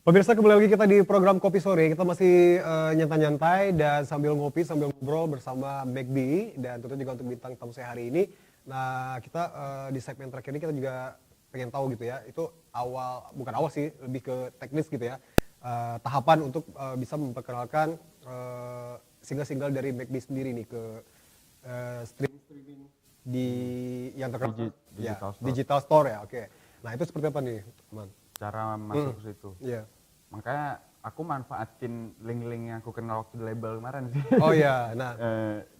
Pemirsa, kembali lagi kita di program Kopi Sore. Kita masih nyantai-nyantai dan sambil ngopi, sambil ngobrol bersama McD dan tentu juga untuk bintang tamu saya hari ini. Nah, kita di segmen terakhir ini kita juga pengen tahu gitu ya, itu bukan awal sih, lebih ke teknis gitu ya. Tahapan untuk bisa memperkenalkan single-single dari McD sendiri nih ke streaming di yang terkenal Digital store. digital store ya. Oke. Nah, itu seperti apa nih, teman? Cara masuk ke situ. Iya. Makanya aku manfaatin link-link yang aku kenal waktu di label kemarin sih. Oh iya, nah.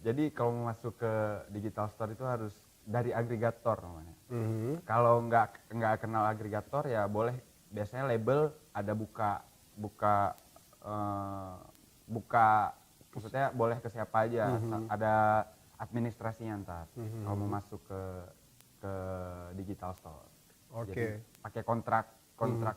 Jadi kalau mau masuk ke digital store itu harus dari agregator namanya. Mhm. Kalau nggak kenal agregator ya boleh, biasanya label ada buka maksudnya boleh ke siapa aja. Ada administrasinya ntar kalau mau masuk ke digital store. Oke. Jadi pakai kontrak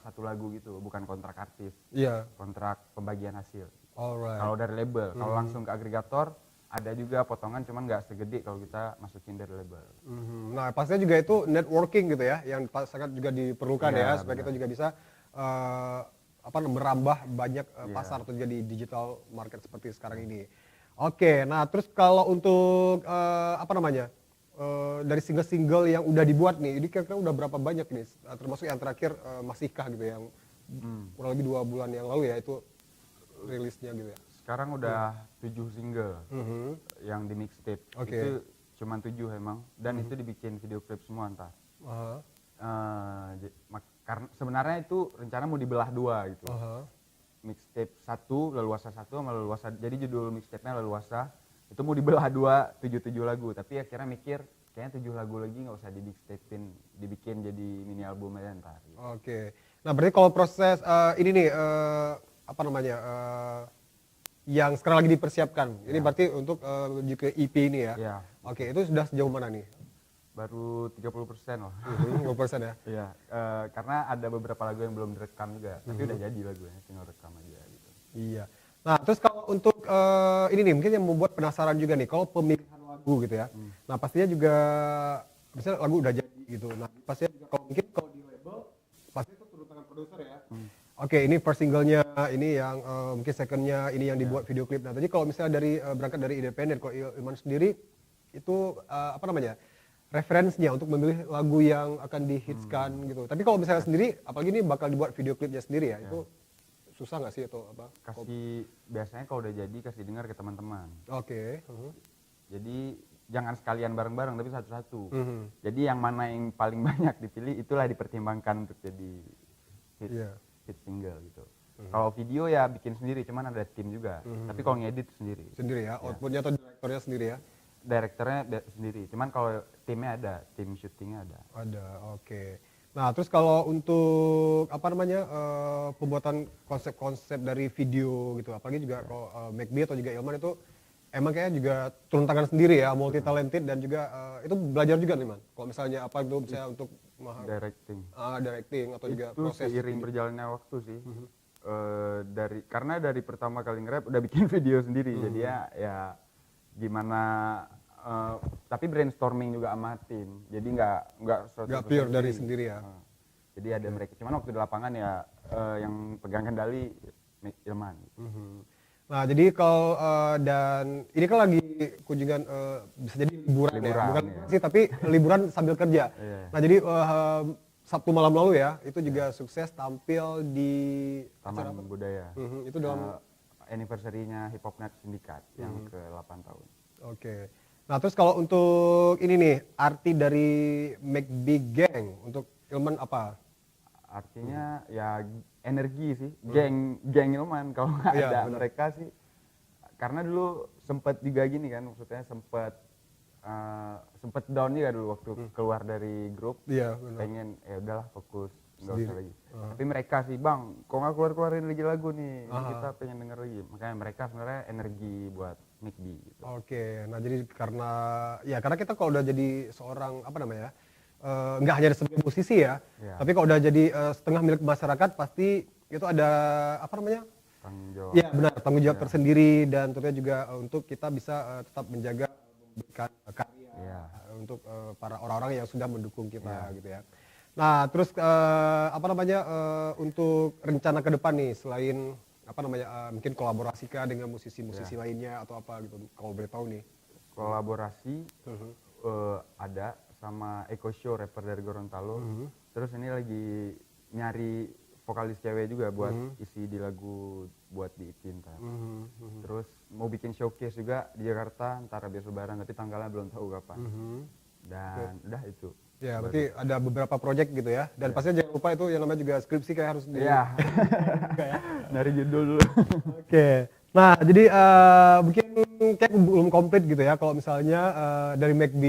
satu lagu gitu, bukan kontrak artis, Iya. kontrak pembagian hasil. Alright. Kalau dari label, kalau langsung ke agregator ada juga potongan, cuman nggak segede kalau kita masukin dari label. Nah, pastinya juga itu networking gitu ya, yang sangat juga diperlukan Iya, ya, supaya kita juga bisa merambah banyak Iya. pasar atau juga di digital market seperti sekarang ini. Oke, nah terus kalau untuk dari single-single yang udah dibuat nih, ini kira-kira udah berapa banyak nih, termasuk yang terakhir Masihkah gitu yang kurang lebih 2 bulan yang lalu ya itu rilisnya gitu ya. Sekarang udah 7 single yang di mixtape. Oke. Itu cuman 7 emang, dan itu dibikin video klip semua ntar. Aha. Karena sebenarnya itu rencana mau dibelah 2 gitu. Aha. Mixtape 1, Leluasa 1 sama Leluasa. Jadi judul mixtape-nya Leluasa. Itu mau dibelah 2, 7 lagu. Tapi akhirnya mikir kayaknya 7 lagu lagi nggak usah di mixtapein, dibikin jadi mini album aja ntar. Gitu. Oke. Nah, berarti kalau proses ini nih yang sekarang lagi dipersiapkan. Ini berarti untuk menuju ke EP ini ya. Ya, Oke, itu sudah sejauh mana nih? baru 30% loh. 50% ya. Iya, karena ada beberapa lagu yang belum direkam juga, tapi udah jadi lagunya, tinggal rekam aja gitu. Iya. Nah, terus kalau untuk ini nih mungkin yang membuat penasaran juga nih, kalau pemilihan lagu gitu ya. Nah, pastinya juga misalnya lagu udah jadi gitu. Nah, pastinya juga kalau di label pasti itu turun tangan produser ya. Oke, ini first singlenya, ini yang mungkin secondnya, ini yang dibuat video klip. Nah, tadi kalau misalnya dari berangkat dari independen, kalau Ilman sendiri itu referensinya untuk memilih lagu yang akan dihitskan gitu. Tapi kalau misalnya sendiri, apalagi ini bakal dibuat video klipnya sendiri ya, itu susah nggak sih atau apa? Biasanya kalau udah jadi kasih dengar ke teman-teman. Oke. Jadi jangan sekalian bareng-bareng tapi satu-satu. Jadi yang mana yang paling banyak dipilih itulah dipertimbangkan untuk jadi hit single gitu. Kalau video ya bikin sendiri, cuman ada tim juga. Tapi kalau ngedit sendiri. Sendiri ya, outputnya atau direktornya sendiri ya? Direkturnya sendiri, cuman kalau timnya ada, tim syutingnya ada. Ada, oke. Nah, terus kalau untuk pembuatan konsep-konsep dari video gitu, apalagi juga kalau McD atau juga Ilman itu emang kayaknya juga turun tangan sendiri ya, multi talented dan juga itu belajar juga nih, Man. Kalau misalnya apa itu misalnya untuk directing atau juga Itu proses seiring berjalannya waktu sih. Karena dari pertama kali nge-rap udah bikin video sendiri, jadi ya gimana, tapi brainstorming juga sama tim, jadi nggak pure dari sendiri ya. Jadi ada mereka, cuman waktu di lapangan ya yang pegang kendali Ilman. Nah, jadi kalau dan ini kan lagi kunjungan bisa jadi liburan ya, bukan sih tapi liburan sambil kerja. Nah, jadi Sabtu malam lalu ya, itu juga sukses tampil di Taman Budaya. Itu dalam anniversary-nya Hip Hop Net Syndikat yang ke-8 tahun. Oke. Nah, terus kalau untuk ini nih, arti dari Make Big Gang untuk Ilman apa? Artinya ya energi sih, geng Ilman. Kalau nggak ada mereka sih, karena dulu sempet juga gini kan, maksudnya sempet down juga dulu waktu keluar dari grup. Iya, benar. Pengen ya udahlah fokus, nggak usah lagi. Tapi mereka sih, bang, kok nggak keluarin lagi lagu nih, kita pengen denger lagi. Makanya mereka sebenarnya energi buat McD gitu. Oke, nah jadi karena kita kalau udah jadi seorang nggak hanya sebagai musisi ya, tapi kalau udah jadi setengah milik masyarakat pasti itu ada Tanggung jawab. Ya benar, tanggung jawab tersendiri dan tentunya juga untuk kita bisa tetap menjaga memberikan karya untuk para orang-orang yang sudah mendukung kita gitu ya. Nah, terus apa namanya untuk rencana ke depan nih selain apa namanya mungkin kolaborasi kah dengan musisi-musisi lainnya atau apa gitu kalau boleh tahu nih. Kolaborasi ada sama Eko Show, rapper dari Gorontalo. Terus ini lagi nyari vokalis cewek juga buat isi di lagu buat di EP ntar. Terus mau bikin showcase juga di Jakarta ntar habis lebaran, tapi tanggalnya belum tahu kapan. Dan udah itu. Ya, berarti ada beberapa project gitu ya. Dan pastinya jangan lupa itu yang namanya juga skripsi kayak harus di Iya. Dari judul dulu. Oke. Nah, jadi mungkin kayak belum komplit gitu ya kalau misalnya dari McD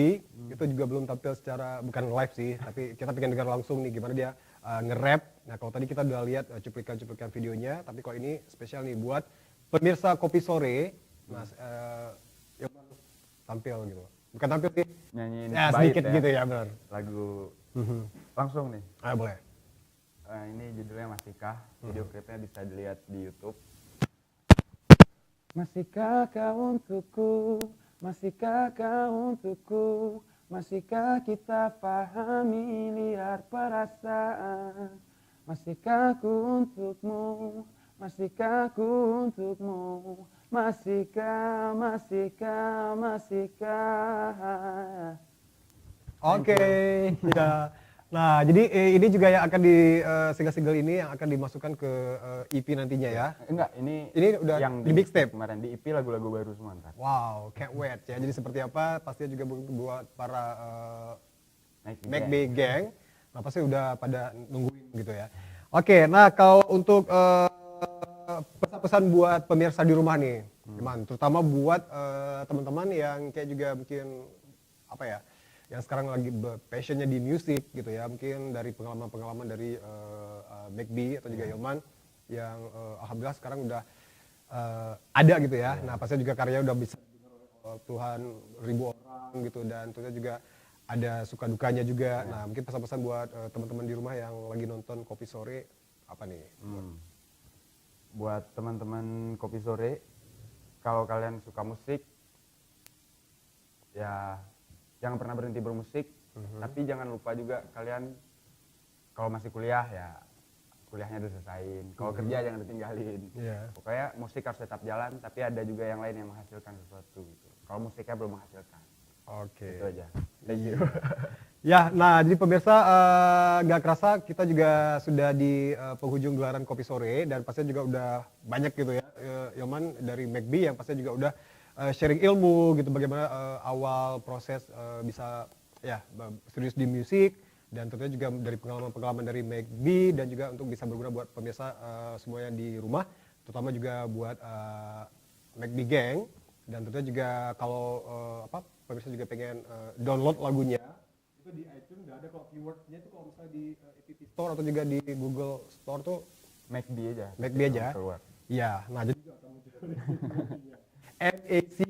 itu juga belum tampil secara bukan live sih, tapi kita pengen dengar langsung nih gimana dia nge-rap. Nah, kalau tadi kita udah lihat cuplikan-cuplikan videonya, tapi kalau ini spesial nih buat pemirsa Kopi Sore. Mas Yoman tampil gitu. Bukan tampil sih. Nyanyiin Ya, bait sedikit ya. gitu ya, benar. Lagu langsung nih. Ah, boleh. Ini judulnya Masihkah. Video klipnya bisa dilihat di YouTube. Masihkah kau untukku, masihkah kau untukku, masihkah kita pahami liar perasaan, masihkah ku untukmu, masihkah ku untukmu, masihkah, masihkah, masihkah. Oke, ya. Nah, jadi ini juga yang akan di single-single ini yang akan dimasukkan ke EP nantinya ya. Enggak, ini udah yang di mixtape kemarin di EP lagu-lagu baru semua ntar. Wow, can't wait ya. Jadi seperti apa? Pastinya juga buat para Make Big Gang. Nah, pasti udah pada nungguin gitu ya. Oke, nah kalau untuk pesan-pesan buat pemirsa di rumah nih, gimana? Terutama buat teman-teman yang kayak juga mungkin apa ya? Yang sekarang lagi passionnya di musik gitu ya, mungkin dari pengalaman-pengalaman dari McD atau juga Yoman yang alhamdulillah sekarang udah ada gitu ya. Nah, pasti juga karya udah bisa puluhan ribu orang gitu, dan tentunya juga ada suka dukanya juga. Nah, mungkin pesan-pesan buat teman-teman di rumah yang lagi nonton Kopi Sore apa nih? Buat teman-teman Kopi Sore, kalau kalian suka musik ya jangan pernah berhenti bermusik, tapi jangan lupa juga kalian kalau masih kuliah ya kuliahnya udah selesaiin, kalau kerja jangan ditinggalin. Pokoknya musik harus tetap jalan, tapi ada juga yang lain yang menghasilkan sesuatu gitu. Kalau musiknya belum menghasilkan. Oke. Itu aja. Thank you. Ya, nah jadi pemirsa gak kerasa kita juga sudah di penghujung gelaran Kopi Sore, dan pastinya juga udah banyak gitu ya Yoman dari McD yang pastinya juga udah sharing ilmu gitu, bagaimana awal proses bisa ya serius di musik, dan tentunya juga dari pengalaman-pengalaman dari McD, dan juga untuk bisa berguna buat pemirsa semuanya di rumah, terutama juga buat McD Gang. Dan tentunya juga kalau pemirsa juga pengen download lagunya itu di iTunes nggak ada, kalau keywordnya itu kalau misalnya di App Store atau juga di Google Store tuh McD aja. McD aja. Iya, nah jadi juga akan muncul MACD.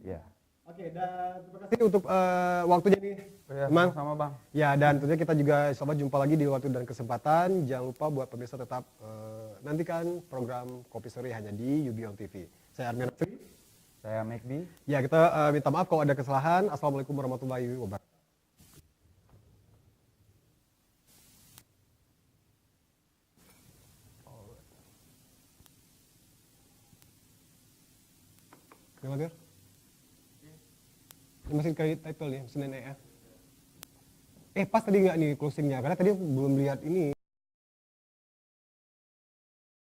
Ya. Oke, dan terima kasih untuk waktunya nih, Mang. Sama Bang. Ya, dan tentunya kita juga insya Allah jumpa lagi di waktu dan kesempatan. Jangan lupa buat pemirsa tetap nantikan program Kopi Sore hanya di Yubion TV. Saya Armin Nasri. Saya McD. Ya, kita minta maaf kalau ada kesalahan. Assalamualaikum warahmatullahi wabarakatuh. Gimana, Dir? Ini masih kredit title ya, Senin ya. Pas tadi nggak nih closingnya, karena tadi belum lihat ini.